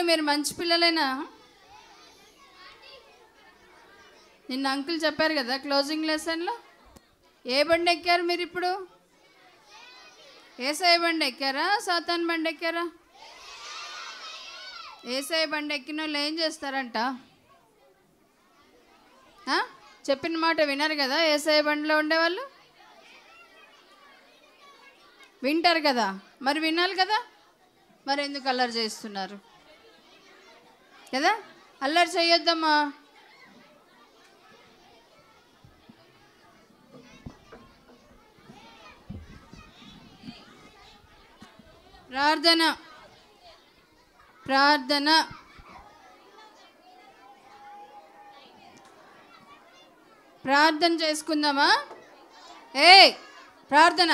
మీరు మంచి పిల్లలేనా? నిన్న అంకుల్ చెప్పారు కదా క్లోజింగ్ లెసన్లో. ఏ బండి ఎక్కారు మీరు ఇప్పుడు? ఏసఐ బండి ఎక్కారా, సాతాన్ బండి ఎక్కారా? ఏసఐ బండి ఎక్కిన వాళ్ళు ఏం చేస్తారంట? చెప్పిన మాట వినరు కదా. ఏసఐ బండిలో ఉండేవాళ్ళు వింటారు కదా, మరి వినాలి కదా. మరి ఎందుకు అల్లరి చేస్తున్నారు కదా? అల్లరి చేయొద్దమ్మా. ప్రార్థన ప్రార్థన ప్రార్థన చేసుకుందామా? ప్రార్థన.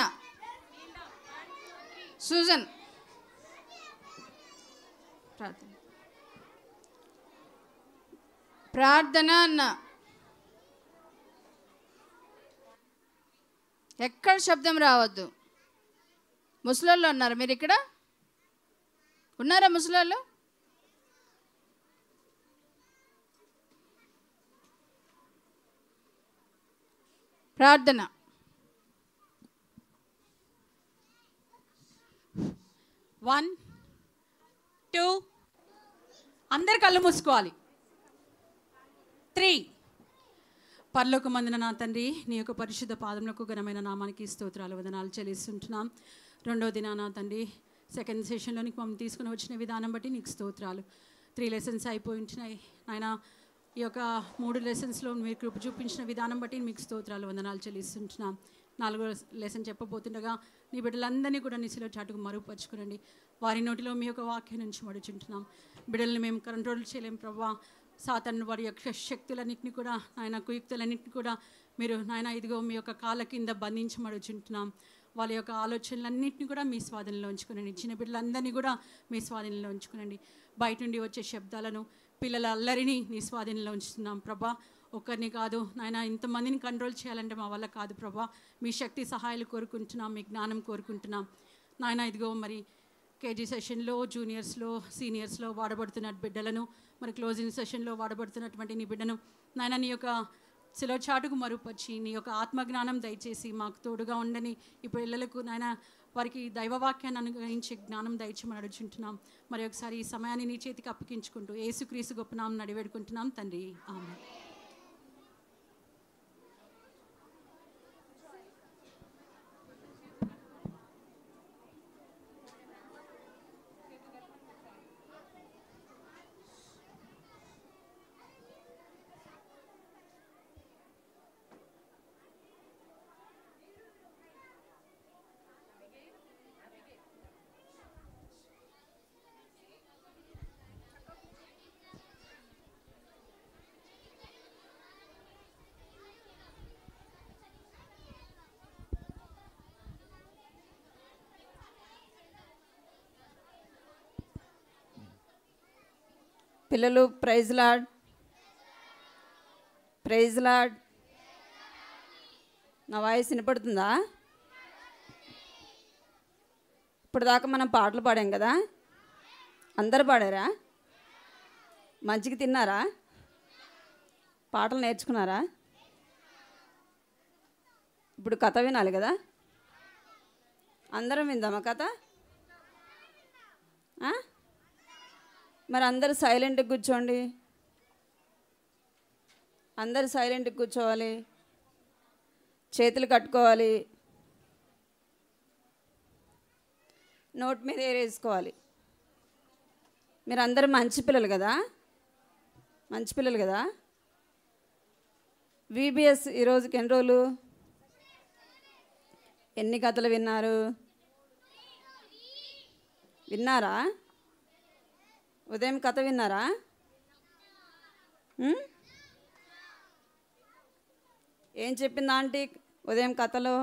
సూజన్ ప్రార్థన ప్రార్థన అన్న. ఎక్కడ శబ్దం రావద్దు. ముసలోళ్ళు ఉన్నారు మీరు ఇక్కడ? ఉన్నారా ముసలోళ్ళు? ప్రార్థన. 1 2 అందరు కళ్ళు మూసుకోవాలి. 3 పరలోకమందున నా తండ్రి, నీ యొక్క పరిశుద్ధ పాదములకు ఘనమైన నామానికి స్తోత్రాలు వందనాలు చెల్లిస్తుంటున్నాం. రెండో దిన నా తండ్రి సెకండ్ సెషన్లోనికి మమ్మల్ని తీసుకుని వచ్చిన విధానం బట్టి నీకు స్తోత్రాలు. 3 లెసన్స్ అయిపోయి ఉంటున్నాయి నాయన. ఈ యొక్క 3 లెసన్స్లో మీరు కృప చూపించిన విధానం బట్టి మీకు స్తోత్రాలు వందనాలు చెల్లిస్తుంటున్నాం. 4వ లెసన్ చెప్పబోతుండగా నీ బిడ్డలందరినీ కూడా నిశలో చాటుకు మరుగుపరుచుకునండి. వారి నోటిలో మీ యొక్క వాక్యం నుంచి మడుచుంటున్నాం. బిడ్డల్ని మేము కంట్రోల్ చేయలేము ప్రభా. సాతాను వారి యొక్క శక్తులన్నింటినీ కూడా నాయన, కుయుక్తులన్నింటినీ కూడా మీరు నాయన ఇదిగో మీ యొక్క కాళ్ళ కింద బంధించమడుచుంటున్నాం. వాళ్ళ యొక్క ఆలోచనలన్నింటినీ కూడా మీ స్వాధీనంలో ఉంచుకునండి. చిన్న బిడ్డలందరినీ కూడా మీ స్వాధీనంలో ఉంచుకునండి. బయట నుండి వచ్చే శబ్దాలను, పిల్లల అల్లరిని నీ స్వాధీనంలో ఉంచుతున్నాం ప్రభా. ఒక్కరిని కాదు నాయన, ఇంతమందిని కంట్రోల్ చేయాలంటే మా వల్ల కాదు ప్రభా. మీ శక్తి సహాయాలు కోరుకుంటున్నాం, మీ జ్ఞానం కోరుకుంటున్నాం నాయన. ఇదిగో మరి కేజీ సెషన్లో, జూనియర్స్లో, సీనియర్స్లో వాడబడుతున్న బిడ్డలను, మరి క్లోజింగ్ సెషన్లో వాడబడుతున్నటువంటి నీ బిడ్డను నాయన నీ యొక్క శిలో చాటుకు మరుగుపరిచి నీ యొక్క ఆత్మజ్ఞానం దయచేసి మాకు తోడుగా ఉండని ఈ పిల్లలకు నాయన వారికి దైవవాక్యాన్ని అనుగ్రహించే జ్ఞానం దయచేయమని అడుగుచుంటున్నాం. మరి ఒకసారి ఈ సమయాన్ని నీ చేతికి అప్పగించుకుంటూ యేసుక్రీస్తు గొప్ప నామమున నడివేడుకుంటున్నాం తండ్రి, ఆమేన్. పిల్లలు ప్రైజ్ లార్డ్, ప్రైజ్ లార్డ్. నా వాయిస్ వినపడుతుందా? ఇప్పుడు దాకా మనం పాటలు పాడాం కదా, అందరు పాడారా? మంచిగా తిన్నారా? పాటలు నేర్చుకున్నారా? ఇప్పుడు కథ వినాలి కదా, అందరం విందామా కథ? మరి అందరూ సైలెంట్గా కూర్చోండి. అందరూ సైలెంట్గా కూర్చోవాలి, చేతులు కట్టుకోవాలి, నోట్ మీద ఏరేసుకోవాలి. మీరు అందరూ మంచి పిల్లలు కదా, మంచి పిల్లలు కదా. విబిఎస్ ఈరోజుకి ఎన్ని రోజులు? ఎన్ని కథలు విన్నారు? విన్నారా? ఉదయం కథ విన్నారా? ఏం చెప్పింది ఆంటీ ఉదయం కథలో?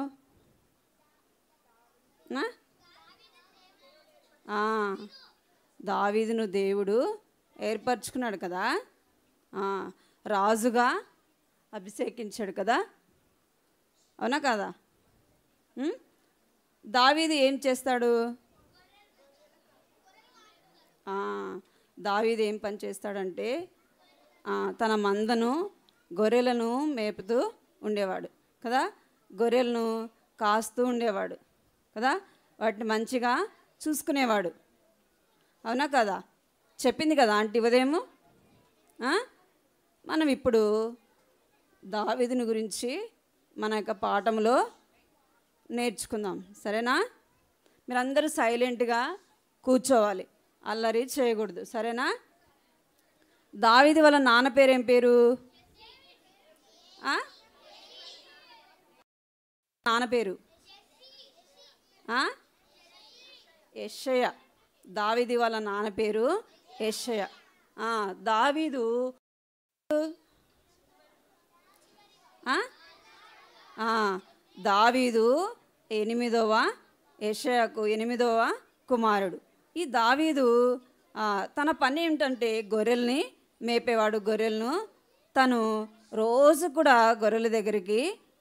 దావీదును దేవుడు ఏర్పరచుకున్నాడు కదా, రాజుగా అభిషేకించాడు కదా, అవునా కదా? దావీదు ఏం చేస్తాడు? దావీదు ఏం పని చేస్తాడంటే తన మందను గొర్రెలను మేపుతూ ఉండేవాడు కదా, గొర్రెలను కాస్తూ ఉండేవాడు కదా, వాటిని మంచిగా చూసుకునేవాడు. అవునా కదా? చెప్పింది కదా ఆంటీ ఉదయము. మనం ఇప్పుడు దావీదుని గురించి మన యొక్క పాఠంలో నేర్చుకుందాం. సరేనా? మీరందరూ సైలెంట్గా కూర్చోవాలి, అల్లరి చేయకూడదు. సరేనా? దావీదు వాళ్ళ నాన్న పేరు ఏం పేరు? నాన్న పేరు యెషయా. దావీదు వాళ్ళ నాన్న పేరు యెషయా. దావీదు దావీదు యెషయాకు 8వ కుమారుడు. ఈ దావీదు తన పని ఏమిటంటే గొర్రెల్ని మేపేవాడు. గొర్రెలను తను రోజు కూడా గొర్రెల దగ్గరికి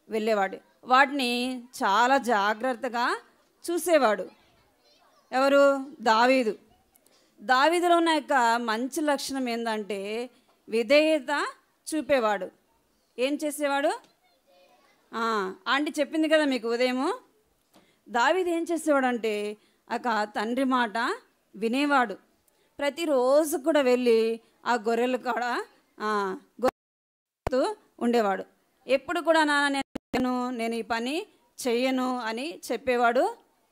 వెళ్ళేవాడు, వాటిని చాలా జాగ్రత్తగా చూసేవాడు. ఎవరు? దావీదు. దావీదులో ఉన్న యొక్క మంచి లక్షణం ఏంటంటే విధేయత చూపేవాడు. ఏం చేసేవాడు? ఆంటీ చెప్పింది కదా మీకు ఉదయము. దావీదు ఏం చేసేవాడు అంటే తండ్రి మాట వినేవాడు. ప్రతిరోజు కూడా వెళ్ళి ఆ గొర్రెలు కాడ ఉండేవాడు. ఎప్పుడు కూడా నాన్న నేను ఈ పని చెయ్యను అని చెప్పేవాడు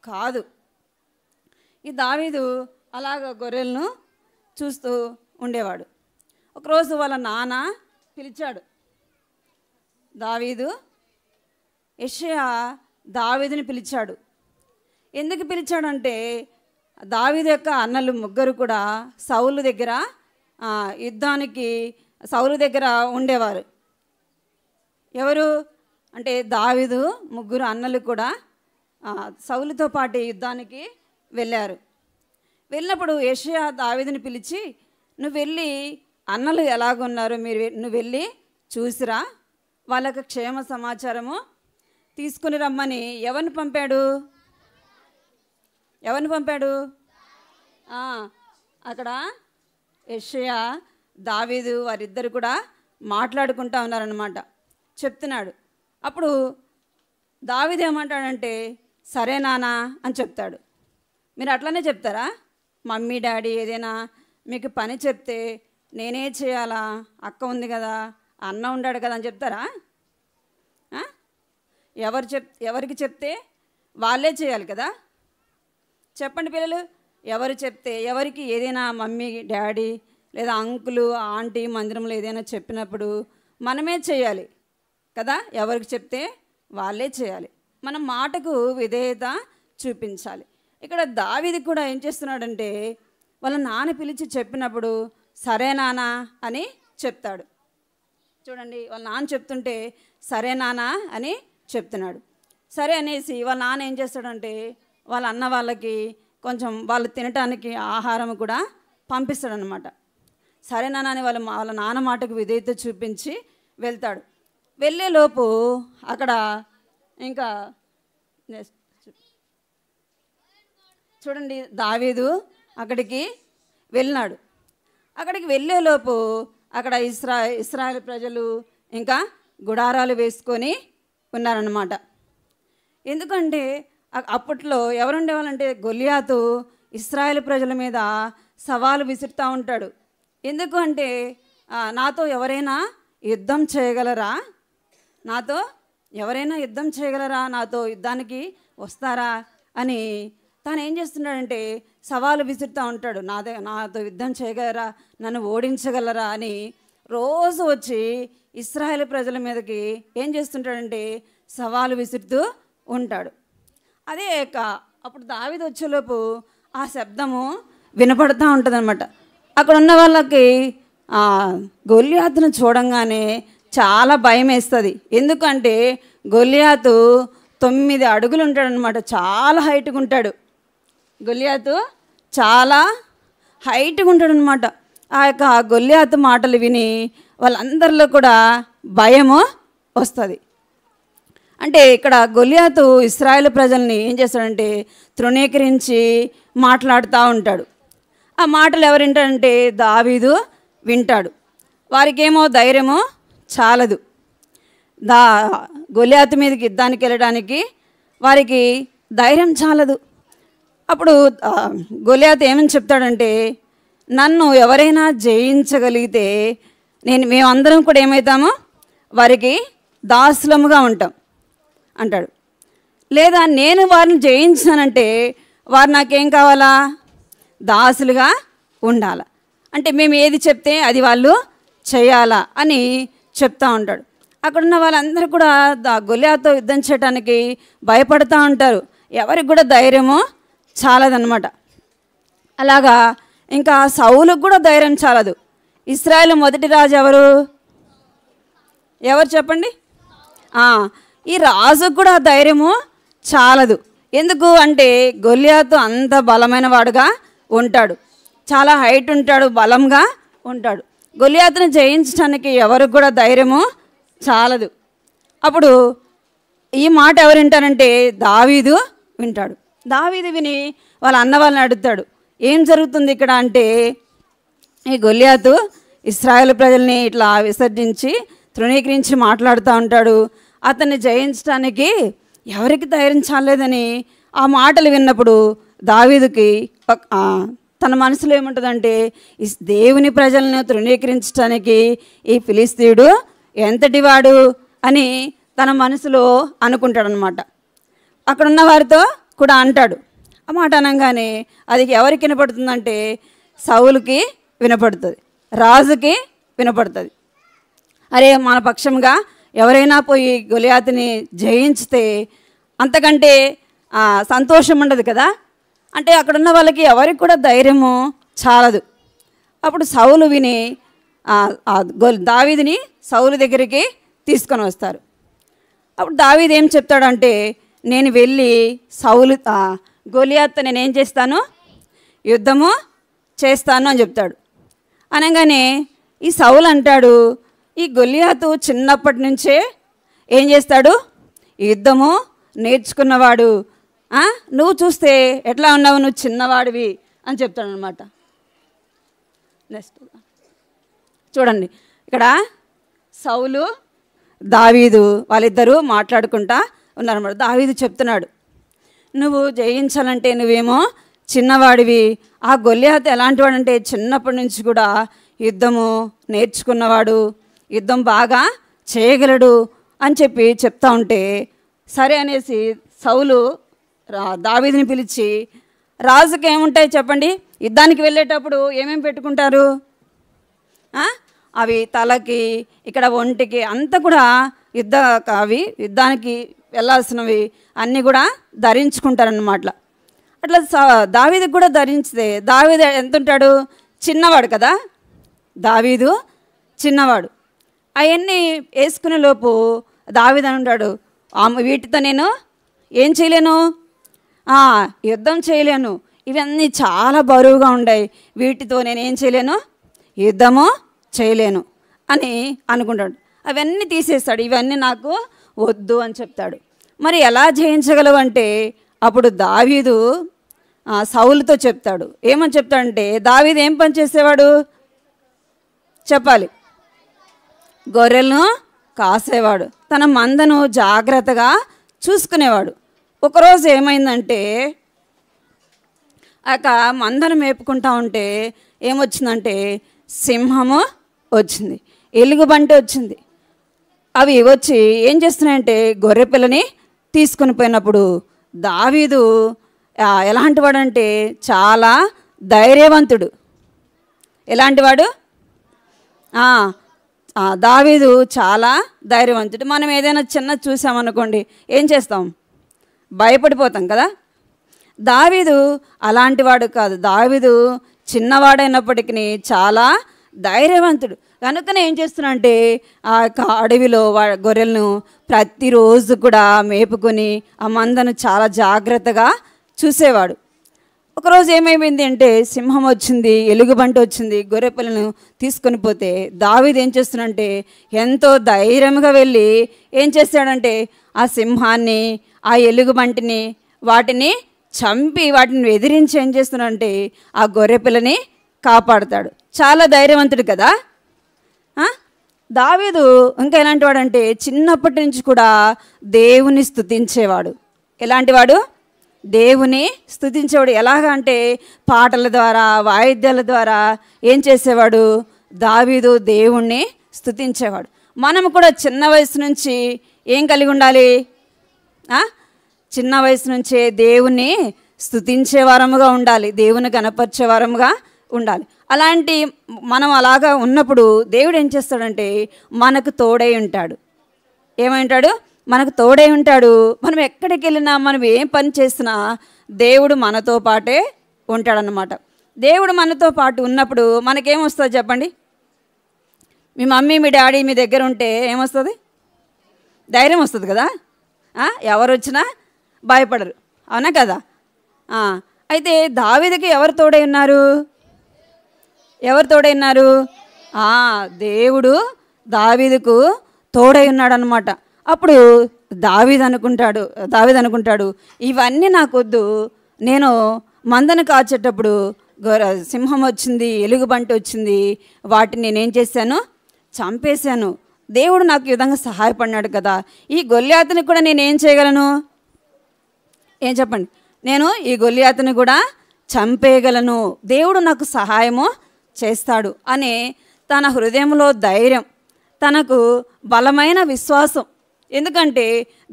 కాదు. ఈ దావీదు అలాగ గొర్రెలను చూస్తూ ఉండేవాడు. ఒకరోజు వాళ్ళ నాన్న పిలిచాడు. యెషయా దావీదుని పిలిచాడు. ఎందుకు పిలిచాడంటే దావీదు యొక్క అన్నలు ముగ్గురు కూడా సౌలు దగ్గర యుద్ధానికి సౌలు దగ్గర ఉండేవారు. ఎవరు అంటే దావీదు ముగ్గురు అన్నలు కూడా సౌలుతో పాటు యుద్ధానికి వెళ్ళారు. వెళ్ళినప్పుడు యెషయా దావీదుని పిలిచి, నువ్వు వెళ్ళి అన్నలు ఎలాగున్నారు నువ్వు వెళ్ళి చూసిరా, వాళ్ళకి క్షేమ సమాచారము తీసుకుని రమ్మని ఎవరిని పంపాడు? అక్కడ యెషయా దావీదు వారిద్దరు కూడా మాట్లాడుకుంటా ఉన్నారన్నమాట. చెప్తున్నాడు. అప్పుడు దావీదు ఏమంటాడంటే సరే నానా అని చెప్తాడు. మీరు అట్లనే చెప్తారా? మమ్మీ డాడీ ఏదైనా మీకు పని చెప్తే నేనే చేయాలా, అక్క ఉంది కదా, అన్న ఉన్నాడు కదా అని చెప్తారా? ఎవరికి చెప్తే వాళ్ళే చేయాలి కదా. చెప్పండి పిల్లలు, ఎవరు చెప్తే ఎవరికి ఏదైనా మమ్మీ డాడీ లేదా అంకులు ఆంటీ మందిరంలో ఏదైనా చెప్పినప్పుడు మనమే చేయాలి కదా. ఎవరికి చెప్తే వాళ్ళే చేయాలి. మనం మాటకు విధేయత చూపించాలి. ఇక్కడ దావీదు కూడా ఏం చేస్తున్నాడంటే వాళ్ళ నాన్న పిలిచి చెప్పినప్పుడు సరే నాన్న అని చెప్తాడు. చూడండి, వాళ్ళ నాన్న చెప్తుంటే సరే నాన్న అని చెప్తున్నాడు. సరే అనేసి వాళ్ళ నాన్న ఏం చేస్తాడంటే వాళ్ళ అన్న వాళ్ళకి కొంచెం వాళ్ళు తినటానికి ఆహారం కూడా పంపిస్తాడనమాట. సరే నాన్న అని వాళ్ళ నాన్న మాటకు విధేయత చూపించి వెళ్తాడు. వెళ్ళేలోపు అక్కడ ఇంకా చూడండి, దావీదు అక్కడికి వెళ్ళినాడు. అక్కడికి వెళ్ళేలోపు అక్కడ ఇశ్రాయేలు ప్రజలు ఇంకా గుడారాలు వేసుకొని ఉన్నారన్నమాట. ఎందుకంటే అప్పట్లో ఎవరుండేవాళ్ళంటే గొలియాతు ఇశ్రాయేలు ప్రజల మీద సవాలు విసురుతూ ఉంటాడు. ఎందుకు అంటే నాతో ఎవరైనా యుద్ధం చేయగలరా, నాతో యుద్ధానికి వస్తారా అని తాను ఏం చేస్తున్నాడంటే సవాలు విసురుతూ ఉంటాడు. నాతో యుద్ధం చేయగలరా, నన్ను ఓడించగలరా అని రోజు వచ్చి ఇశ్రాయేలు ప్రజల మీదకి ఏం చేస్తుంటాడంటే సవాలు విసురుతూ ఉంటాడు. అదే అప్పుడు దావీదు వచ్చేలోపు ఆ శబ్దము వినపడుతూ ఉంటుంది అనమాట. అక్కడ ఉన్న వాళ్ళకి గొలియాతును చూడంగానే చాలా భయం వేస్తుంది. ఎందుకంటే గొలియాతు 9 అడుగులు ఉంటాడనమాట. చాలా హైట్గా ఉంటాడు. గొలియాతు చాలా హైట్గా ఉంటాడనమాట. ఆ యొక్క గొలియాతు మాటలు విని వాళ్ళందరిలో కూడా భయము వస్తుంది. అంటే ఇక్కడ గొలియాతు ఇశ్రాయేలు ప్రజల్ని ఏం చేస్తాడంటే తృణీకరించి మాట్లాడుతూ ఉంటాడు. ఆ మాటలు ఎవరు వింటారంటే దావీదు వింటాడు. వారికేమో ధైర్యము చాలదు. గొలియాతు మీదకి యుద్ధానికి వెళ్ళడానికి వారికి ధైర్యం చాలదు. అప్పుడు గొలియాతు ఏమని చెప్తాడంటే, నన్ను ఎవరైనా జయించగలిగితే మేమందరం కూడా ఏమవుతామో వారికి దాసులముగా ఉంటాం అంటాడు. లేదా నేను వారిని జయించానంటే వారు నాకేం కావాలా? దాసులుగా ఉండాలా. అంటే మేము ఏది చెప్తే అది వాళ్ళు చేయాలా అని చెప్తా ఉంటాడు. అక్కడున్న వాళ్ళందరూ కూడా గొలియాతుతో యుద్ధం చేయడానికి భయపడుతూ ఉంటారు. ఎవరికి కూడా ధైర్యము చాలదన్నమాట. అలాగా ఇంకా సౌలుకు కూడా ధైర్యం చాలదు. ఇశ్రాయేలు మొదటి రాజు ఎవరు చెప్పండి? ఈ రాజుకు కూడా ధైర్యము చాలదు. ఎందుకు అంటే గొలియాతు అంత బలమైన వాడుగా ఉంటాడు, చాలా హైట్ ఉంటాడు, బలంగా ఉంటాడు. గొలియాతును జయించడానికి ఎవరికి కూడా ధైర్యము చాలదు. అప్పుడు ఈ మాట ఎవరు వింటారంటే దావీదు వింటాడు. దావీదు విని వాళ్ళ అన్న వాళ్ళని అడుగుతాడు, ఏం జరుగుతుంది ఇక్కడ అంటే, ఈ గొలియాతు ఇశ్రాయేలు ప్రజల్ని ఇట్లా విసర్జించి తృణీకరించి మాట్లాడుతూ ఉంటాడు. అతన్ని జయించడానికి ఎవరికి ధైర్యం చాలేదని ఆ మాటలు విన్నప్పుడు దావీదుకి తన మనసులో ఏముంటుందంటే, ఈ దేవుని ప్రజలను తృణీకరించడానికి ఈ ఫిలిస్తీయుడు ఎంతటి వాడు అని తన మనసులో అనుకుంటాడనమాట. అక్కడున్న వారితో కూడా అంటాడు. ఆ మాట అనగానే అది ఎవరికి వినపడుతుందంటే సౌలుకి వినపడుతుంది, రాజుకి వినపడుతుంది. అరే, మన పక్షంగా ఎవరైనా పోయి గొలియాతుని జయించితే అంతకంటే సంతోషం ఉండదు కదా. అంటే అక్కడున్న వాళ్ళకి ఎవరికి కూడా ధైర్యము చాలదు. అప్పుడు సౌలు విని దావీదుని సౌలు దగ్గరికి తీసుకొని వస్తారు. అప్పుడు దావీదు ఏం చెప్తాడంటే, నేను వెళ్ళి గొలియాతుతో నేనేం చేస్తాను, యుద్ధము చేస్తాను అని చెప్తాడు. అనగానే ఈ సౌలు అంటాడు, ఈ గొలియాతు చిన్నప్పటి నుంచే ఏం చేస్తాడు, యుద్ధము నేర్చుకున్నవాడు. నువ్వు చూస్తే ఎట్లా ఉన్నావు, నువ్వు చిన్నవాడివి అని చెప్తాడు అనమాట. నెక్స్ట్ చూడండి, ఇక్కడ సౌలు దావీదు వాళ్ళిద్దరూ మాట్లాడుకుంటా ఉన్నారన్నమాట. దావీదు చెప్తున్నాడు, నువ్వు జయించాలంటే నువ్వేమో చిన్నవాడివి, ఆ గొలియాతు ఎలాంటి వాడంటే చిన్నప్పటి నుంచి కూడా యుద్ధము నేర్చుకున్నవాడు, యుద్ధం బాగా చేయగలడు అని చెప్తా ఉంటే, సరే అనేసి సౌలు దావీదుని పిలిచి, రాజుకి ఏముంటాయి చెప్పండి, యుద్ధానికి వెళ్ళేటప్పుడు ఏమేమి పెట్టుకుంటారు, అవి తలకి ఇక్కడ ఒంటికి అంతా కూడా యుద్ధానికి వెళ్ళాల్సినవి అన్నీ కూడా ధరించుకుంటారన్నమాట. అట్లా దావీదుకి కూడా ధరించితే, దావీదు ఎంత ఉంటాడు, చిన్నవాడు కదా, దావీదు చిన్నవాడు. అవన్నీ వేసుకునే లోపు దావీదు అని ఉంటాడు, వీటితో నేను ఏం చేయలేను, యుద్ధం చేయలేను, ఇవన్నీ చాలా బరువుగా ఉన్నాయి, వీటితో నేను ఏం చేయలేను, యుద్ధము చేయలేను అని అనుకుంటాడు. అవన్నీ తీసేస్తాడు, ఇవన్నీ నాకు వద్దు అని చెప్తాడు. మరి ఎలా జయించగలవు అంటే అప్పుడు దావీదు సౌలుతో చెప్తాడు. ఏమని చెప్తాడంటే, దావీదు ఏం పని చేసేవాడు చెప్పాలి, గొర్రెలను కాసేవాడు, తన మందను జాగ్రత్తగా చూసుకునేవాడు. ఒకరోజు ఏమైందంటే, మందను మేపుకుంటా ఉంటే ఏమొచ్చిందంటే సింహము వచ్చింది, ఎలుగుబంటి వచ్చింది. అవి వచ్చి ఏం చేస్తున్నాయంటే గొర్రె పిల్లని తీసుకుని పోయినప్పుడు దావీదు ఎలాంటి వాడంటే చాలా ధైర్యవంతుడు. ఎలాంటి వాడు, దావీదు చాలా ధైర్యవంతుడు. మనం ఏదైనా చిన్న చూసామనుకోండి ఏం చేస్తాం, భయపడిపోతాం కదా. దావీదు అలాంటి వాడు కాదు, దావీదు చిన్నవాడైనప్పటికీ చాలా ధైర్యవంతుడు. కనుకనే ఏం చేస్తున్నా అంటే ఆ అడవిలో గొర్రెలను ప్రతిరోజు కూడా మేపుకొని ఆ మందను చాలా జాగ్రత్తగా చూసేవాడు. ఒకరోజు ఏమైపోయింది అంటే సింహం వచ్చింది, ఎలుగుబంటి వచ్చింది, గొర్రె పిల్లను తీసుకొని పోతే దావీదు ఏం చేస్తున్నాడంటే ఎంతో ధైర్యంగా వెళ్ళి ఏం చేస్తాడంటే ఆ సింహాన్ని, ఆ ఎలుగుబంటిని వాటిని చంపి వాటిని ఎదిరించి ఏం చేస్తున్నాడంటే ఆ గొర్రె పిల్లని కాపాడుతాడు. చాలా ధైర్యవంతుడు కదా. దావీదు ఇంకా ఎలాంటి వాడంటే చిన్నప్పటి నుంచి కూడా దేవుని స్తుతించేవాడు. ఎలాంటి వాడు? దేవుని స్తుతించేవాడు. ఎలాగా అంటే పాటల ద్వారా, వాయిద్యాల ద్వారా ఏం చేసేవాడు? దావీదు దేవుణ్ణి స్తుతించేవాడు. మనం కూడా చిన్న వయసు నుంచి ఏం కలిగి ఉండాలి? చిన్న వయసు నుంచే దేవుణ్ణి స్తుతించే వారముగా ఉండాలి, దేవుని కనపరిచే వారముగా ఉండాలి. అలాంటి మనం అలాగా ఉన్నప్పుడు దేవుడు ఏం చేస్తాడంటే మనకు తోడై ఉంటాడు. ఏమంటాడు? మనకు తోడై ఉంటాడు. మనం ఎక్కడికి వెళ్ళినా, మనం ఏం పని చేసినా దేవుడు మనతో పాటే ఉంటాడనమాట. దేవుడు మనతో పాటు ఉన్నప్పుడు మనకేమొస్తుంది చెప్పండి? మీ మమ్మీ, మీ డాడీ మీ దగ్గర ఉంటే ఏమొస్తుంది? ధైర్యం వస్తుంది కదా. ఎవరు వచ్చినా భయపడరు, అవునా కదా. అయితే దావీదుకి ఎవరు తోడై ఉన్నారు? ఎవరు తోడై ఉన్నారు? దేవుడు దావీదుకు తోడై ఉన్నాడు అనమాట. అప్పుడు దావీదు అనుకుంటాడు ఇవన్నీ నాకొద్దు, నేను మందను కాచేటప్పుడు సింహం వచ్చింది, ఎలుగుబంటి వచ్చింది, వాటిని నేనేం చేశాను? చంపేశాను. దేవుడు నాకు ఈ విధంగా సహాయపడినాడు కదా, ఈ గొల్యాతుని కూడా నేనేం చేయగలను? ఏం చెప్పండి? నేను ఈ గొల్యాతుని కూడా చంపేయగలను, దేవుడు నాకు సహాయము చేస్తాడు అనే తన హృదయంలో ధైర్యం, తనకు బలమైన విశ్వాసం. ఎందుకంటే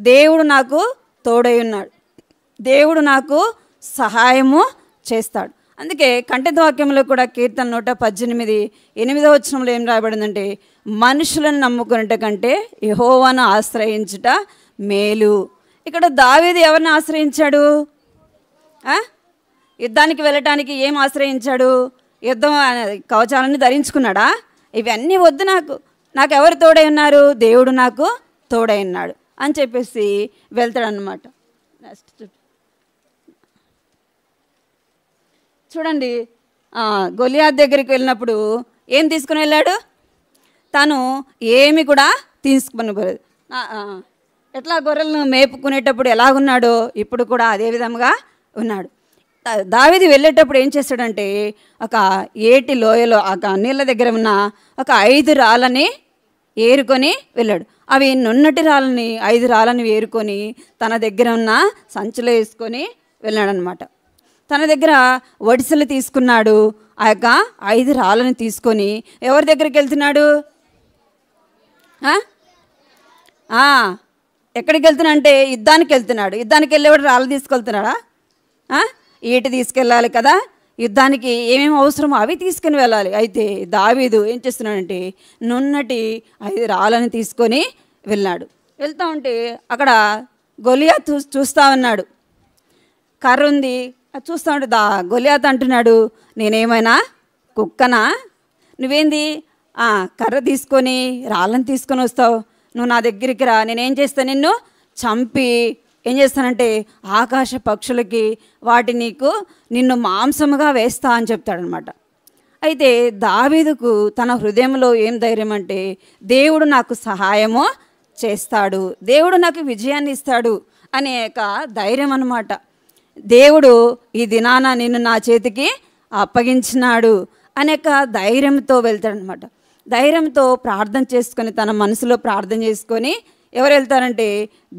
దేవుడు నాకు తోడై ఉన్నాడు, దేవుడు నాకు సహాయము చేస్తాడు. అందుకే కంఠిత వాక్యంలో కూడా కీర్తన 118:8 వచనంలో ఏం రాయబడిందంటే మనుషులను నమ్ముకునేట కంటే యెహోవాను ఆశ్రయించుట మేలు. ఇక్కడ దావీదు ఎవరిని ఆశ్రయించాడు? యుద్ధానికి వెళ్ళటానికి ఏం ఆశ్రయించాడు? యుద్ధం కవచాలను ధరించుకున్నాడా? ఇవన్నీ వద్దు, నాకు ఎవరు తోడై ఉన్నారు? దేవుడు నాకు తోడై ఉన్నాడు అని చెప్పేసి వెళ్తాడనమాట. నెక్స్ట్ చూడండి, గొలియాత్ దగ్గరికి వెళ్ళినప్పుడు ఏం తీసుకుని వెళ్ళాడు? తను ఏమి కూడా తీసుకుని పోలేదు. ఎట్లా గొర్రెలను మేపుకునేటప్పుడు ఎలాగున్నాడో ఇప్పుడు కూడా అదే విధంగా ఉన్నాడు. దావీదు వెళ్ళేటప్పుడు ఏం చేశాడంటే ఒక ఏటి లోయలో నీళ్ళ దగ్గర ఉన్న ఒక 5 రాళ్ళని ఏరుకొని వెళ్ళాడు. అవి నున్నటి రాళ్ళని 5 రాళ్ళని ఏరుకొని తన దగ్గర ఉన్న సంచిలో వేసుకొని వెళ్ళాడనమాట. తన దగ్గర వడిసెలు తీసుకున్నాడు. ఆ యొక్క 5 రాళ్ళని తీసుకొని ఎవరి దగ్గరికి వెళ్తున్నాడు? ఎక్కడికి వెళ్తున్నా అంటే యుద్ధానికి వెళ్తున్నాడు. యుద్ధానికి వెళ్ళేవాడు రాళ్ళు తీసుకెళ్తున్నాడా? ఈటి తీసుకెళ్ళాలి కదా, యుద్ధానికి ఏమేమి అవసరమో అవి తీసుకుని వెళ్ళాలి. అయితే దావీదు ఏం చేస్తున్నాడంటే నున్నటి 5 రాళ్ళని తీసుకొని వెళ్ళాడు. వెళ్తూ ఉంటే అక్కడ గొలియాత్ చూస్తూ ఉన్నాడు. కర్ర ఉంది, అది చూస్తూ ఉంటే గొలియాత్ అంటున్నాడు, నేనేమైనా కుక్కనా? నువ్వేంది కర్ర తీసుకొని రాళ్ళని తీసుకొని వస్తావు? నువ్వు నా దగ్గరికి రా, నేనేం చేస్తాను? నిన్ను చంపి ఏం చేస్తానంటే ఆకాశ పక్షులకి నిన్ను మాంసముగా వేస్తా అని చెప్తాడనమాట. అయితే దావీదుకు తన హృదయంలో ఏం ధైర్యం అంటే దేవుడు నాకు సహాయము చేస్తాడు, దేవుడు నాకు విజయాన్ని ఇస్తాడు అనేక ధైర్యం అన్నమాట. దేవుడు ఈ దినాన నిన్ను నా చేతికి అప్పగించినాడు అనేక ధైర్యంతో వెళ్తాడనమాట. ధైర్యంతో ప్రార్థన చేసుకొని తన మనసులో ప్రార్థన చేసుకొని ఎవరు వెళ్తారంటే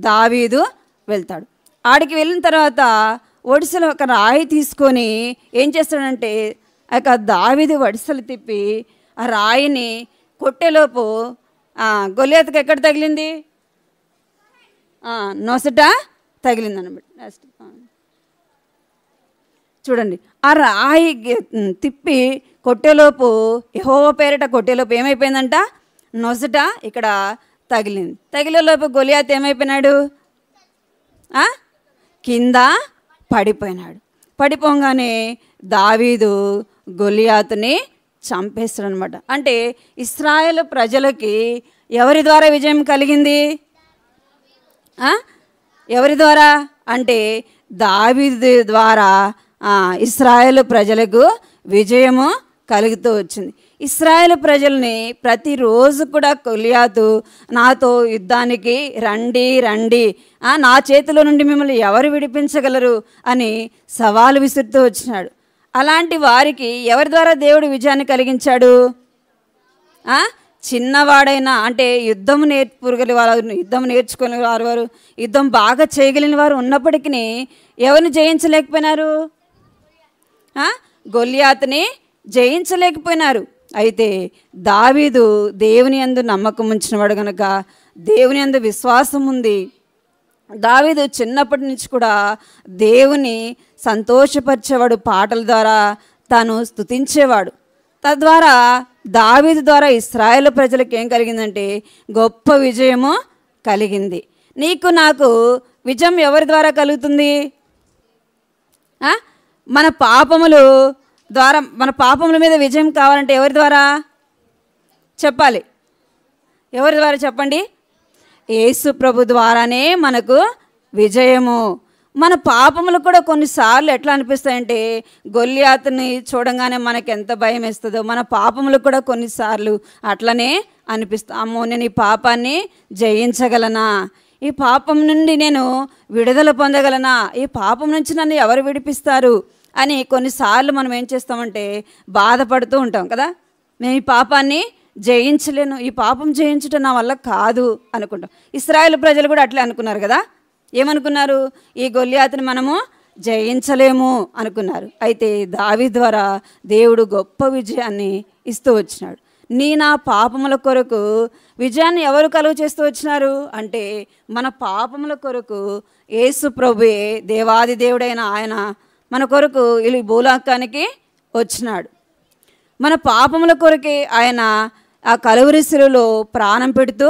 దావీదు వెళ్తాడు. ఆడికి వెళ్ళిన తర్వాత ఒడిసెలో ఒక రాయి తీసుకొని ఏం చేస్తాడంటే ఆ యొక్క దావీదు వడిసెలు తిప్పి ఆ రాయిని కొట్టేలోపు గొలియాతుకి ఎక్కడ తగిలింది? నొసట తగిలింది అనమాట. నెక్స్ట్ చూడండి, ఆ రాయి తిప్పి కొట్టేలోపు యెహోవా పేరిట కొట్టేలోపు ఏమైపోయిందంట? నొసట ఇక్కడ తగిలింది. తగిలేలోపు గొలియాత్ ఏమైపోయినాడు? కింద పడిపోయినాడు. పడిపోగానే దావీదు గొలియాతుని చంపేస్తాడు అనమాట. అంటే ఇశ్రాయేలు ప్రజలకి ఎవరి ద్వారా విజయం కలిగింది? ఎవరి ద్వారా అంటే దావీదు ద్వారా ఇశ్రాయేలు ప్రజలకు విజయము కలుగుతూ వచ్చింది. ఇశ్రాయేలు ప్రజల్ని ప్రతిరోజు కూడా గొల్యాతు నాతో యుద్ధానికి రండి రండి, నా చేతిలో నుండి మిమ్మల్ని ఎవరు విడిపించగలరు అని సవాలు విసురుతూ వచ్చినాడు. అలాంటి వారికి ఎవరి ద్వారా దేవుడు విజయాన్ని కలిగించాడు? చిన్నవాడైనా, అంటే యుద్ధం నేర్చుకునే వారు యుద్ధం బాగా చేయగలిగిన వారు ఉన్నప్పటికీ ఎవరిని జయించలేకపోయినారు? గొల్యాతుని జయించలేకపోయినారు. అయితే దావీదు దేవుని యందు నమ్మకం ఉంచినవాడు గనక, దేవుని యందు విశ్వాసం ఉంది. దావీదు చిన్నప్పటి నుంచి కూడా దేవుని సంతోషపరిచేవాడు. పాటల ద్వారా తాను స్తుతించేవాడు. తద్వారా దావీదు ద్వారా ఇశ్రాయేలు ప్రజలకు ఏం కలిగిందంటే గొప్ప విజయము కలిగింది. నీకు నాకు విజయం ఎవరి ద్వారా కలుగుతుంది? మన పాపముల మీద విజయం కావాలంటే ఎవరి ద్వారా చెప్పాలి? ఎవరి ద్వారా చెప్పండి? యేసు ప్రభు ద్వారానే మనకు విజయము. మన పాపములు కూడా కొన్నిసార్లు ఎట్లా అనిపిస్తాయంటే, గొల్యాతుని చూడంగానే మనకు ఎంత భయం వేస్తుందో, మన పాపములు కూడా కొన్నిసార్లు అట్లనే అనిపిస్తాయి. అమ్మో, నేను ఈ పాపాన్ని జయించగలనా? ఈ పాపం నుండి నేను విడుదల పొందగలనా? ఈ పాపం నుంచి నన్ను ఎవరు విడిపిస్తారు అని కొన్నిసార్లు మనం ఏం చేస్తామంటే బాధపడుతూ ఉంటాం కదా. నేను ఈ పాపాన్ని జయించలేను, ఈ పాపం జయించటం నా వల్ల కాదు అనుకుంటాం. ఇశ్రాయేలు ప్రజలు కూడా అట్లే అనుకున్నారు కదా. ఏమనుకున్నారు? ఈ గొల్యాతుని మనము జయించలేము అనుకున్నారు. అయితే దావీదు ద్వారా దేవుడు గొప్ప విజయాన్ని ఇస్తూ వచ్చినాడు. నా పాపముల కొరకు విజయాన్ని ఎవరు కలుగు చేస్తూ వచ్చినారు అంటే, మన పాపముల కొరకు యేసు ప్రభువే, దేవాది దేవుడైన ఆయన మన కొరకు ఈ భూలోకానికి వచ్చినాడు. మన పాపముల కొరకే ఆయన ఆ కలువరి శిలువలో ప్రాణం పెడుతూ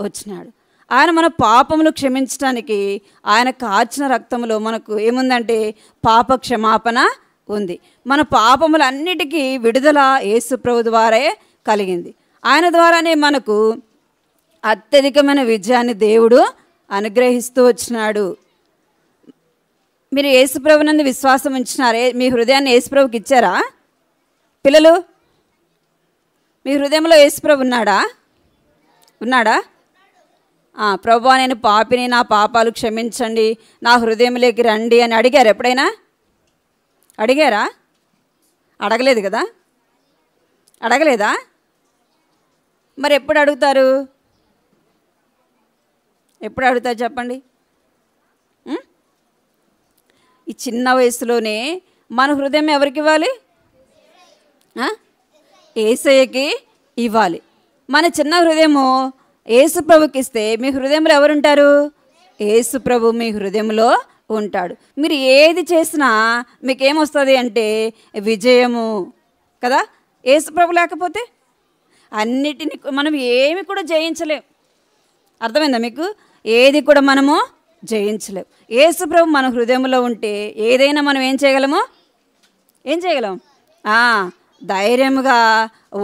వచ్చినాడు. ఆయన మన పాపములు క్షమించడానికి ఆయన కార్చిన రక్తంలో మనకు ఏముందంటే పాప క్షమాపణ ఉంది. మన పాపములన్నిటికీ విడుదల యేసు ప్రభు ద్వారే కలిగింది. ఆయన ద్వారానే మనకు అత్యధికమైన విజయాన్ని దేవుడు అనుగ్రహిస్తూ వచ్చినాడు. మీరు యేసు ప్రభునందు విశ్వాసం ఉంచినారే, మీ హృదయాన్ని యేసు ప్రభుకి ఇచ్చారా? పిల్లలు, మీ హృదయంలో యేసు ప్రభు ఉన్నాడా? ప్రభువా, నేను పాపిని, నా పాపాలు క్షమించండి, నా హృదయంలోకి రండి అని అడిగారు ఎప్పుడైనా? అడిగారా? అడగలేదు కదా. అడగలేదా? మరి ఎప్పుడు అడుగుతారు? చెప్పండి. ఈ చిన్న వయసులోనే మన హృదయం ఎవరికి ఇవ్వాలి? యేసయ్యకి ఇవ్వాలి. మన చిన్న హృదయము యేసు ప్రభుకి ఇస్తే మీ హృదయంలో ఎవరుంటారు? యేసు ప్రభు మీ హృదయంలో ఉంటాడు. మీరు ఏది చేసినా మీకేమొస్తుంది అంటే విజయము కదా. యేసు ప్రభు లేకపోతే అన్నిటిని మనం ఏమి కూడా జయించలేం. అర్థమైందా మీకు? ఏది కూడా మనము జయించలేం. యేసు ప్రభు మన హృదయంలో ఉంటే ఏదైనా మనం ఏం చేయగలం? ధైర్యముగా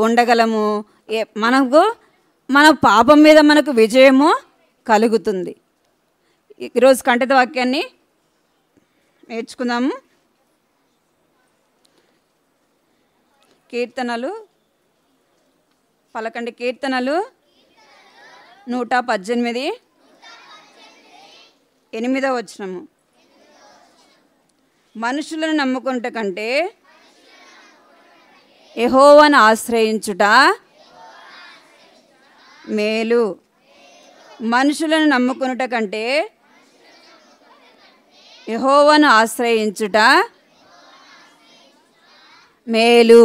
ఉండగలము. మనకు మన పాపం మీద మనకు విజయము కలుగుతుంది. ఈరోజు కంఠిత వాక్యాన్ని నేర్చుకుందాము. కీర్తనలు 118 8వ వచనము. మనుషులను నమ్ముకుంట కంటే యెహోవాను ఆశ్రయించుట మేలు. మనుషులను నమ్ముకునుట కంటే యెహోవాను ఆశ్రయించుట మేలు.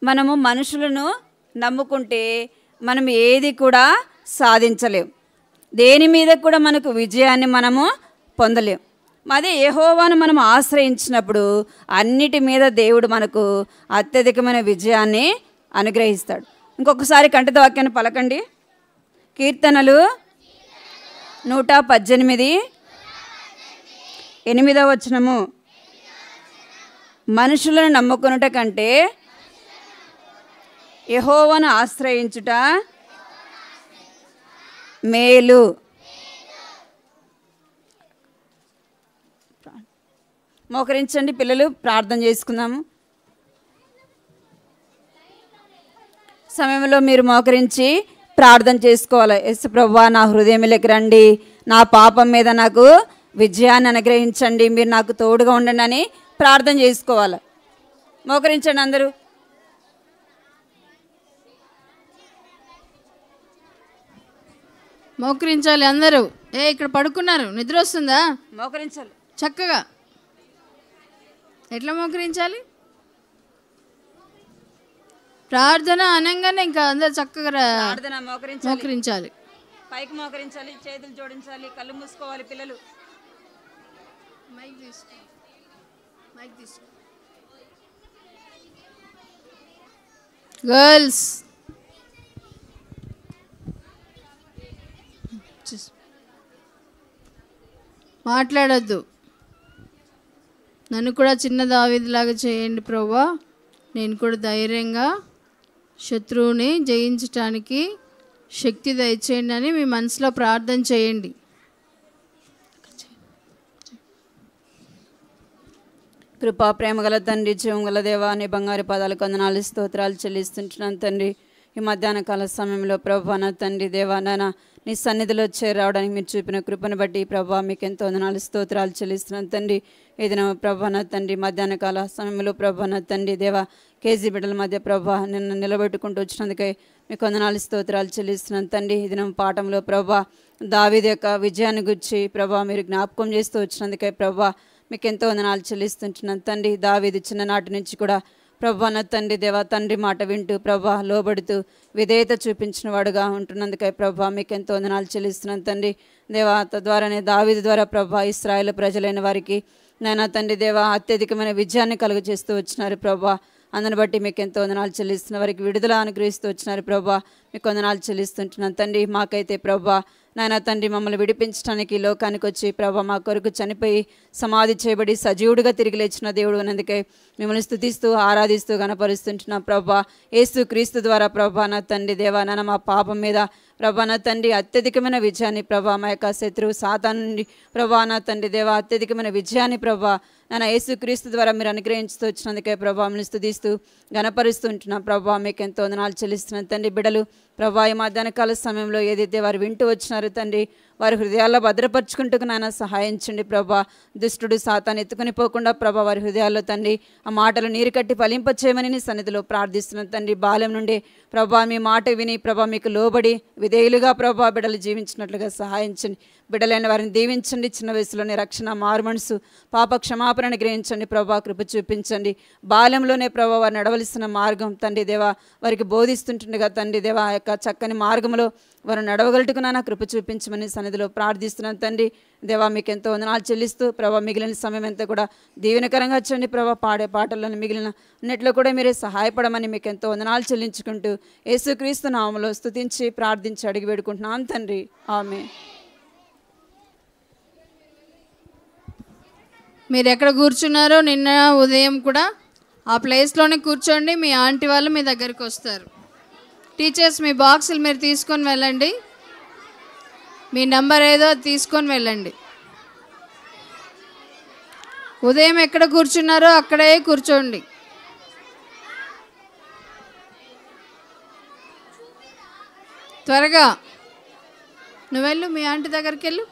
మనము మనుషులను నమ్ముకుంటే మనం ఏది కూడా సాధించలేం. దేని మీద కూడా మనకు విజయాన్ని మనము పొందలేం. అదే యెహోవాను మనం ఆశ్రయించినప్పుడు అన్నిటి మీద దేవుడు మనకు అత్యధికమైన విజయాన్ని అనుగ్రహిస్తాడు. ఇంకొకసారి కంఠిత వాక్యాన్ని పలకండి. కీర్తనలు 118 8వ వచనము. మనుషులను నమ్ముకొనుట కంటే యెహోవాను ఆశ్రయించుట మేలు. మోకరించండి పిల్లలు, ప్రార్థన చేసుకుందాము. సమయంలో మీరు మోకరించి ప్రార్థన చేసుకోవాలి. యేసు ప్రభువా, నా హృదయంలోకి రండి, నా పాపం మీద నాకు విజయాన్ని అనుగ్రహించండి, మీరు నాకు తోడుగా ఉండండి అని ప్రార్థన చేసుకోవాలి. మోకరించండి అందరూ. మోకరించాలి అందరూ. ఇక్కడ పడుకున్నారు, నిద్ర వస్తుందా? మోకరించాలి చక్కగా. ఎట్లా మోకరించాలి? ప్రార్థన అనగానే ఇంకా అందరు చక్కగా ప్రార్థన మోకరించాలి. పైకి మోకరించాలి, చేతులు జోడించాలి, కళ్ళు మూసుకోవాలి. పిల్లలు మైక్ తీసుకో, మైక్ తీసుకో. గర్ల్స్ మాట్లాడద్దు. నన్ను కూడా చిన్న దావీదులాగా చేయండి ప్రభువా, నేను కూడా ధైర్యంగా శత్రువుని జయించటానికి శక్తి దయచేయండి అని మీ మనసులో ప్రార్థన చేయండి. కృపా ప్రేమ గల తండ్రి, జీవం గల దేవా, నీ బంగారు పాదాలకు వందనాలు స్తోత్రాలు చెల్లిస్తుంటున్నాను తండ్రి. ఈ మధ్యాహ్న కాల సమయంలో ప్రభా నా తండ్రి దేవా, నాన్న నీ సన్నిధిలో చేరవడానికి మీరు చూపిన కృపను బట్టి ప్రభా మీకు ఎంతో వందనాలు స్తోత్రాలు చెల్లిస్తున్నాను తండ్రి. ఏదైనా ప్రభా నా తండ్రి మధ్యాహ్న కాల సమయంలో ప్రభా నా తండ్రి దేవా, కేజీ బిడ్డల మధ్య ప్రభా నిన్ను నిలబెట్టుకుంటూ వచ్చినందుకై మీకు వందనాలు స్తోత్రాలు చెల్లిస్తున్నాను తండ్రి. ఈ దినం పాఠంలో ప్రభా దావీదు యొక్క విజయాన్ని గురించి ప్రభా మీరు జ్ఞాపకం చేస్తూ వచ్చినందుకై ప్రభా మీకు ఎంతో వందనాలు చెల్లిస్తుంటున్నాను తండ్రి. దావీదు చిన్ననాటి నుంచి కూడా ప్రభా నా తండ్రి దేవా తండ్రి మాట వింటూ ప్రభా లోబడుతూ విధేయత చూపించిన వాడుగా ఉంటున్నందుకై ప్రభా మీకు ఎంతో వందనాలు చెల్లిస్తున్నాను తండ్రి దేవా. తద్వారానే దావీదు ద్వారా ప్రభా ఇశ్రాయేలు ప్రజలైన వారికి నాయనా తండ్రి దేవా అత్యధికమైన విజయాన్ని కలుగ చేస్తూ వచ్చినారు ప్రభా. అందుని బట్టి మీకు ఎంతో వందనాలు చెల్లిస్తున్న వారికి విడుదల అనుగ్రహిస్తూ వచ్చినారు ప్రభా. మీకు వందనాలు చెల్లిస్తుంటున్నాను తండ్రి. మాకైతే ప్రభా నాయన తండ్రి మమ్మల్ని విడిపించడానికి లోకానికి వచ్చి ప్రభా మా కొరకు చనిపోయి సమాధి చేయబడి సజీవుడిగా తిరిగి లేచిన దేవుడు అన్నందుకే మిమ్మల్ని స్తుతిస్తూ ఆరాధిస్తూ గణపరుస్తుంటున్నాం ప్రభా. యేసు క్రీస్తు ద్వారా ప్రభా నా తండ్రి దేవా నాన్న మా పాపం మీద ప్రభా నా తండ్రి అత్యధికమైన విజయాన్ని ప్రభా మా యొక్క శత్రువు సాతాను నుండి ప్రభా నా తండ్రి దేవా అత్యధికమైన విజయాన్ని ప్రభా నాన్న యేసు క్రీస్తు ద్వారా మీరు అనుగ్రహించుతూ వచ్చినందుకే ప్రభా మిమ్మల్ని స్తుతిస్తూ గణపరుస్తూ ఉంటున్నాం ప్రభా. మీకు ఎంతో వందనాలు చెల్లిస్తున్నాను తండ్రి. బిడ్డలు ప్రభా ఈ మధ్యాహ్న కాల సమయంలో ఏదైతే వారు వింటూ వచ్చినారో తండ్రి వారి హృదయాల్లో భద్రపరుచుకుంటూ నాయన సహాయించండి ప్రభా. దుష్టుడు సాతాను ఎత్తుకుని పోకుండా ప్రభా వారి హృదయాల్లో తండ్రి ఆ మాటలు నీరు కట్టి ఫలింపచేయమని నీ సన్నిధిలో ప్రార్థిస్తున్నాను తండ్రి. బాల్యం నుండి ప్రభా మీ మాట విని ప్రభా మీకు లోబడి విధేయులుగా ప్రభా బిడ్డలు జీవించినట్లుగా సహాయించండి. బిడ్డలైన వారిని దీవించండి. చిన్న వయసులోనే రక్షణ మారుమనసు పాప క్షమాపణని గ్రహించండి ప్రభా. కృప చూపించండి. బాల్యంలోనే ప్రభా వారు నడవలసిన మార్గం తండ్రి దేవా వారికి బోధిస్తుంటుండగా తండ్రి దేవా ఆ యొక్క చక్కని మార్గంలో వారు నడవగలుగుతున్నా కృప చూపించమని సన్నిధిలో ప్రార్థిస్తున్నాను తండ్రి దేవా. మీకు ఎంతో వందనాలు చెల్లిస్తూ ప్రభా మిగిలిన సమయం అంతా కూడా దీవెనకరంగా వచ్చండి ప్రభా. పాడే పాటల్లోని మిగిలిన అన్నిట్లో కూడా మీరే సహాయపడమని మీకు ఎంతో వందనాలు చెల్లించుకుంటూ యేసుక్రీస్తు నామములో స్తుతించి ప్రార్థించి అడిగి వేడుకుంటున్నాం తండ్రి. ఆమేన్. మీరు ఎక్కడ కూర్చున్నారో నిన్న ఉదయం కూడా ఆ ప్లేస్లోనే కూర్చోండి. మీ ఆంటీ వాళ్ళు మీ దగ్గరికి వస్తారు. టీచర్స్ మీ బాక్సులు మీరు తీసుకొని వెళ్ళండి. మీ నెంబర్ ఏదో తీసుకొని వెళ్ళండి. ఉదయం ఎక్కడ కూర్చున్నారో అక్కడే కూర్చోండి. త్వరగా నువ్వు వెళ్ళు, మీ ఆంటీ దగ్గరికి వెళ్ళు.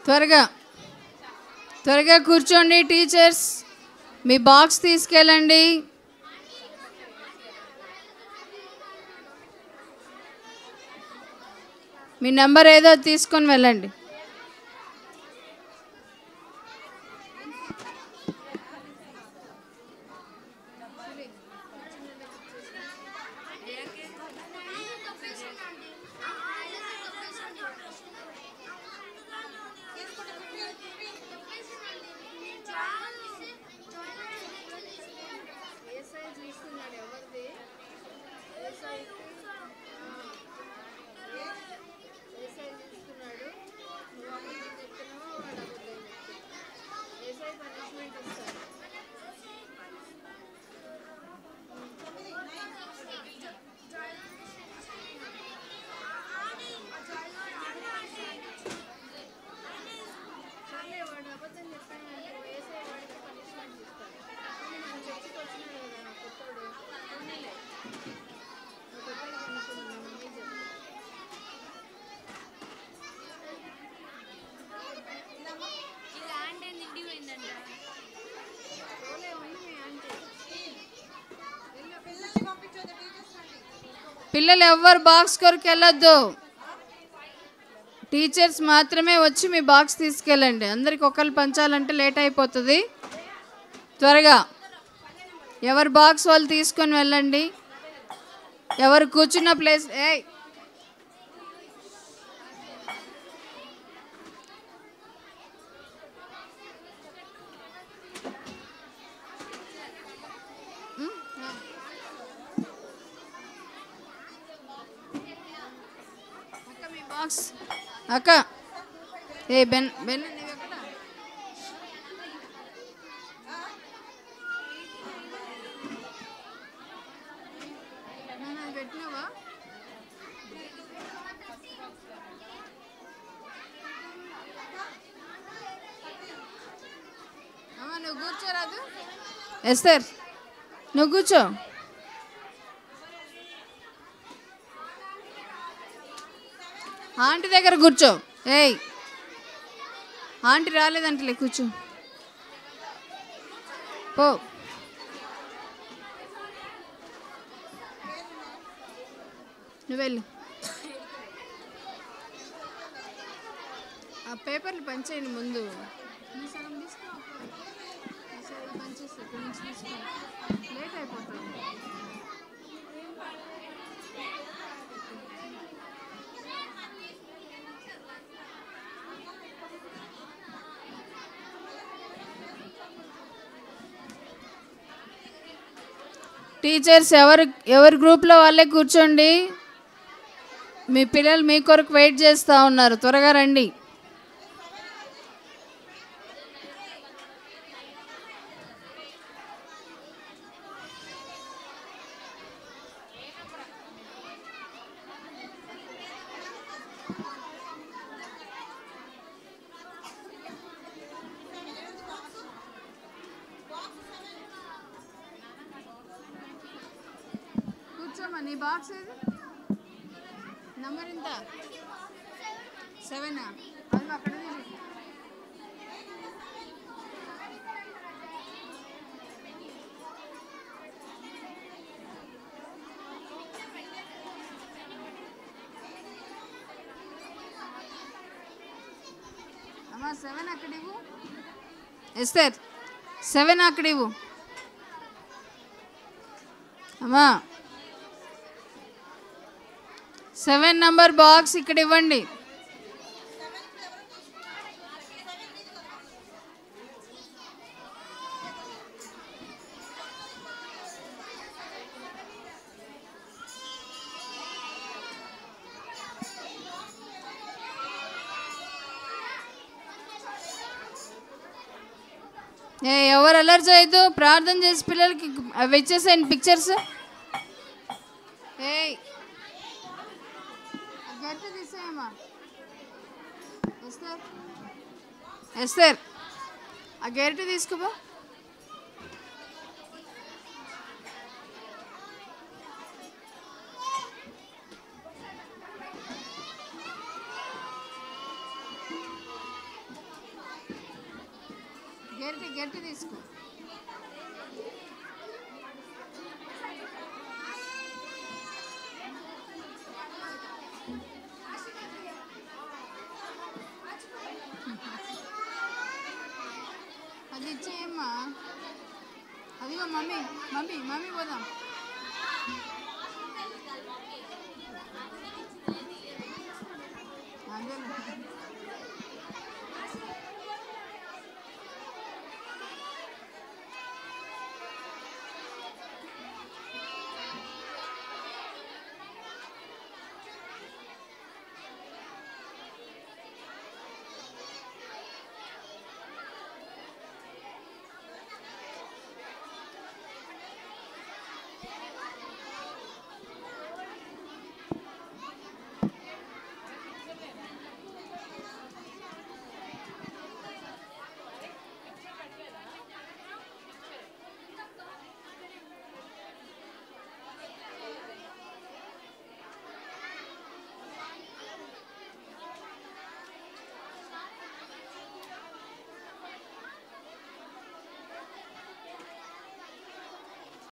త్వరగా త్వరగా కూర్చోండి. టీచర్స్ మీ బాక్స్ తీసుకెళ్ళండి. మీ నెంబర్ ఏదో తీసుకొని వెళ్ళండి. పనిష్మెంట్ పిల్లలు ఎవ్వరు బాక్స్ కొరకు వెళ్ళొద్దు. టీచర్స్ మాత్రమే వచ్చి మీ బాక్స్ తీసుకెళ్ళండి. అందరికి ఒకళ్ళు పంచాలంటే లేట్ అయిపోతుంది. త్వరగా ఎవరి బాక్స్ వాళ్ళు తీసుకొని వెళ్ళండి. ఎవరు కూర్చున్న ప్లేస్ బాక్స్ అక్క బెన్ బెన్ పెట్టినావా? నువ్వు కూర్చోరాదు. ఎస్తర్ నువ్వు కూర్చో. ఆంటీ దగ్గర కూర్చో. ఆంటీ రాలేదంటలే, కూర్చో పో. నువ్వు వెళ్ళు. ఆ పేపర్లు పంచేయండి ముందు. పంచేస్తే ఇక్కడి నుంచి తీసుకో, లేట్ అయిపోతుంది. టీచర్స్ ఎవరి గ్రూప్లో వాళ్ళే కూర్చోండి. మీ పిల్లలు మీ కొరకు వెయిట్ చేస్తూ ఉన్నారు. త్వరగా రండి. నీ బాక్స్ ఏది? నంబర్ ఎంత? 7. అది అక్కడ అమ్మా 7 అక్కడ ఇవ్వు. ఎస్తర్ 7 అక్కడ ఇవ్వు అమ్మా. 7 నంబర్ బాక్స్ ఇక్కడ ఇవ్వండి. ఎవరు అలర్ట్ చేయొద్దు. ప్రార్థన చేసి పిల్లలకి అవి ఇచ్చేసేయండి పిక్చర్స్. గట్టి తీసేయమ్మా. ఎస్తర్ ఆ గరిటె తీసుకోబా. గట్టి తీసుకో. అది ఇచ్చేయమ్మా. అదిగో మమ్మీ మమ్మీ మమ్మీ పోదాం.